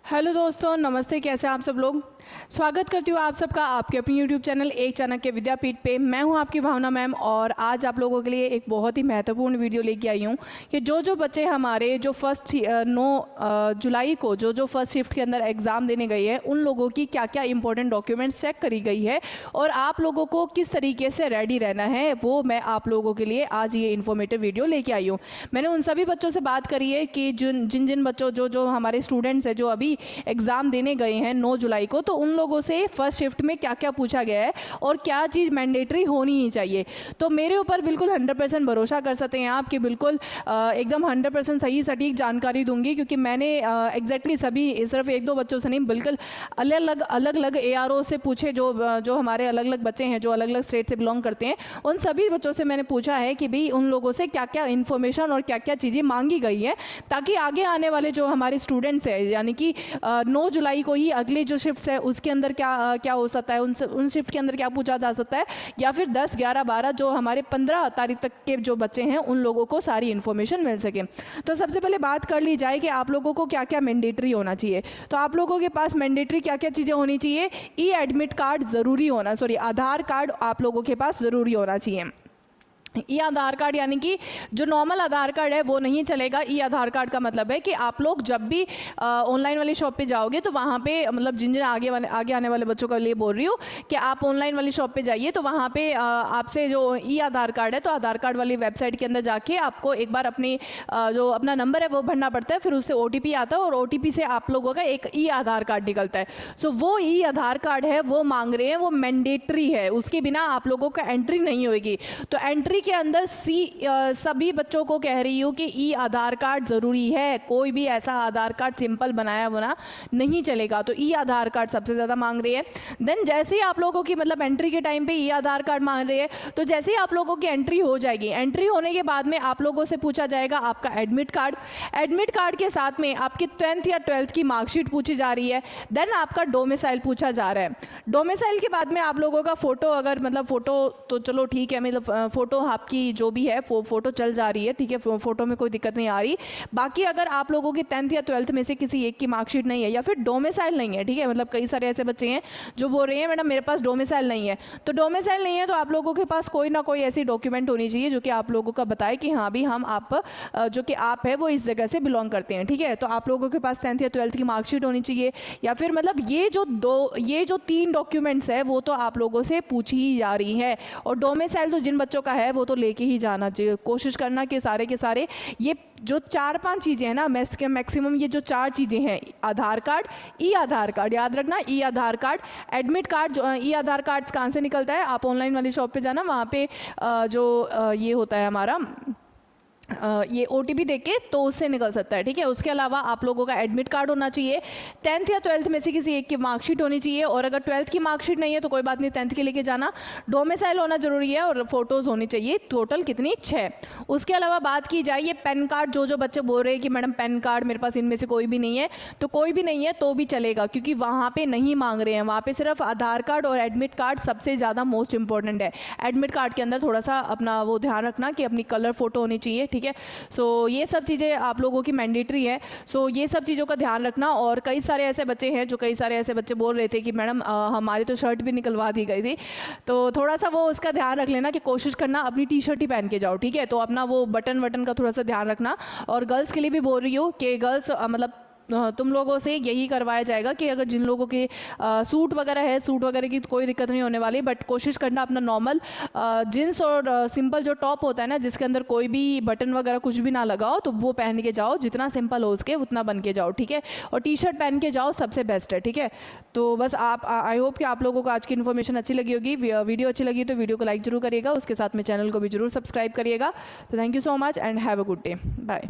Hello दोस्तों, नमस्ते। कैसे हैं आप सब लोग। स्वागत करती हूँ आप सबका आपके अपने यूट्यूब चैनल एक चाणक्य विद्यापीठ पे। मैं हूँ आपकी भावना मैम और आज आप लोगों के लिए एक बहुत ही महत्वपूर्ण वीडियो लेके आई हूँ कि जो बच्चे हमारे जो 9 जुलाई को जो फर्स्ट शिफ्ट के अंदर एग्ज़ाम देने गए हैं उन लोगों की क्या क्या इंपॉर्टेंट डॉक्यूमेंट्स चेक करी गई है और आप लोगों को किस तरीके से रेडी रहना है, वो मैं आप लोगों के लिए आज ये इन्फॉर्मेटिव वीडियो लेके आई हूँ। मैंने उन सभी बच्चों से बात करी है कि जिन बच्चों जो हमारे स्टूडेंट्स हैं जो अभी एग्ज़ाम देने गए हैं 9 जुलाई को, तो उन लोगों से फर्स्ट शिफ्ट में क्या क्या पूछा गया है और क्या चीज़ मैंडेटरी होनी ही चाहिए। तो मेरे ऊपर बिल्कुल 100% भरोसा कर सकते हैं आप कि बिल्कुल एकदम 100% सही सटीक जानकारी दूंगी, क्योंकि मैंने एग्जैक्टली सभी सिर्फ एक दो बच्चों से नहीं बिल्कुल अलग अलग ARO से पूछे जो हमारे अलग अलग बच्चे हैं जो अलग अलग स्टेट से बिलोंग करते हैं, उन सभी बच्चों से मैंने पूछा है कि भाई उन लोगों से क्या क्या इन्फॉर्मेशन और क्या क्या चीज़ें मांगी गई है, ताकि आगे आने वाले जो हमारे स्टूडेंट्स हैं, यानी कि 9 जुलाई को ही अगली जो शिफ्ट है उसके अंदर क्या हो सकता है, उन शिफ्ट के अंदर क्या पूछा जा सकता है, या फिर 10, 11, 12 जो हमारे 15 तारीख तक के जो बच्चे हैं उन लोगों को सारी इन्फॉर्मेशन मिल सके। तो सबसे पहले बात कर ली जाए कि आप लोगों को क्या क्या मैंडेटरी होना चाहिए। तो आप लोगों के पास मैंडेटरी क्या क्या चीज़ें होनी चाहिए। एडमिट कार्ड ज़रूरी होना, आधार कार्ड आप लोगों के पास ज़रूरी होना चाहिए। आधार कार्ड यानी कि जो नॉर्मल आधार कार्ड है वो नहीं चलेगा। आधार कार्ड का मतलब है कि आप लोग जब भी ऑनलाइन वाली शॉप पे जाओगे तो वहाँ पे मतलब जिन आगे आने वाले बच्चों के लिए बोल रही हूँ कि आप ऑनलाइन वाली शॉप पे जाइए, तो वहाँ पे आपसे जो आधार कार्ड है, तो आधार कार्ड वाली वेबसाइट के अंदर जाके आपको एक बार जो अपना नंबर है वो भरना पड़ता है, फिर उससे OTP आता है और OTP से आप लोगों का एक आधार कार्ड निकलता है। सो वो आधार कार्ड है वो मांग रहे हैं, वो मैंडेटरी है, उसके बिना आप लोगों का एंट्री नहीं होगी। तो एंट्री के अंदर सभी बच्चों को कह रही हूँ कि आधार कार्ड जरूरी है। कोई भी ऐसा आधार कार्ड सिंपल बनाया बना नहीं चलेगा, तो आधार कार्ड सबसे ज़्यादा मांग रही है। देन जैसे ही आप लोगों की मतलब एंट्री के टाइम पे आधार कार्ड मांग रही है, तो जैसे ही आप लोगों की एंट्री हो जाएगी, एंट्री होने के बाद में आप लोगों से पूछा जाएगा आपका एडमिट कार्ड। एडमिट कार्ड के साथ में आपकी 10th या 12th की मार्कशीट पूछी जा रही है। देन आपका डोमिसाइल पूछा जा रहा है। डोमिसाइल के बाद में आप लोगों का फोटो, अगर मतलब फोटो तो चलो ठीक है, मतलब फोटो आपकी जो भी है फोटो चल जा रही है, ठीक है, फोटो में कोई दिक्कत नहीं आ रही। बाकी अगर आप लोगों की 10th या 12th में से किसी एक की मार्कशीट नहीं है या फिर डोमिसाइल नहीं है, ठीक है, मतलब कई सारे ऐसे बच्चे हैं जो बोल रहे हैं मैडम मेरे पास डोमिसाइल नहीं है, तो डोमिसाइल नहीं है तो आप लोगों के पास कोई ना कोई ऐसी डॉक्यूमेंट होनी चाहिए जो कि आप लोगों का बताए कि हाँ भी हम आप जो कि आप है वो इस जगह से बिलोंग करते हैं, ठीक है। तो आप लोगों के पास 10th या 12th की मार्कशीट होनी चाहिए, या फिर मतलब ये जो 3 डॉक्यूमेंट्स है वो तो आप लोगों से पूछी ही जा रही है। और डोमिसाइल तो जिन बच्चों का है वो तो लेके ही जाना चाहिए। कोशिश करना कि सारे के सारे ये जो 4-5 चीज़ें हैं ना, मैक्सिमम ये जो 4 चीज़ें हैं, आधार कार्ड, आधार कार्ड याद रखना, आधार कार्ड, एडमिट कार्ड। जो आधार कार्ड कहाँ से निकलता है, आप ऑनलाइन वाली शॉप पे जाना, वहाँ पे जो ये होता है हमारा ये OTP देके तो उससे निकल सकता है, ठीक है। उसके अलावा आप लोगों का एडमिट कार्ड होना चाहिए, 10th या 12th में से किसी एक की मार्कशीट होनी चाहिए, और अगर 12th की मार्कशीट नहीं है तो कोई बात नहीं, 10th की लेके जाना। डोमिसाइल होना जरूरी है और फोटोज़ होनी चाहिए। टोटल कितनी, 6। उसके अलावा बात की जाए ये पेन कार्ड, जो बच्चे बोल रहे हैं कि मैडम पेन कार्ड मेरे पास इनमें से कोई भी नहीं है, तो कोई भी नहीं है तो भी चलेगा, क्योंकि वहाँ पर नहीं मांग रहे हैं। वहाँ पर सिर्फ आधार कार्ड और एडमिट कार्ड सबसे ज़्यादा मोस्ट इंपॉर्टेंट है। एडमिट कार्ड के अंदर थोड़ा सा अपना वो ध्यान रखना कि अपनी कलर फोटो होनी चाहिए, ठीक है। सो ये सब चीज़ें आप लोगों की मैंडेटरी है। सो ये सब चीज़ों का ध्यान रखना। और कई सारे ऐसे बच्चे बोल रहे थे कि मैडम हमारी तो शर्ट भी निकलवा दी गई थी, तो थोड़ा सा वो उसका ध्यान रख लेना कि कोशिश करना अपनी टी-शर्ट ही पहन के जाओ, ठीक है। तो अपना वो बटन का थोड़ा सा ध्यान रखना। और गर्ल्स के लिए भी बोल रही हूँ कि गर्ल्स मतलब तुम लोगों से यही करवाया जाएगा कि अगर जिन लोगों के सूट वगैरह की कोई दिक्कत नहीं होने वाली, बट कोशिश करना अपना नॉर्मल जींस और सिंपल जो टॉप होता है ना, जिसके अंदर कोई भी बटन वगैरह कुछ भी ना लगाओ, तो वो पहन के जाओ। जितना सिंपल हो उसके उतना बन के जाओ, ठीक है। और टी-शर्ट पहन के जाओ, सबसे बेस्ट है, ठीक है। तो बस आप आई होप कि आप लोगों को आज की इन्फॉर्मेशन अच्छी लगी होगी। वीडियो अच्छी लगी तो वीडियो को लाइक जरूर करिएगा, उसके साथ में चैनल को भी जरूर सब्सक्राइब करिएगा। तो thank you so much and have a good day, bye.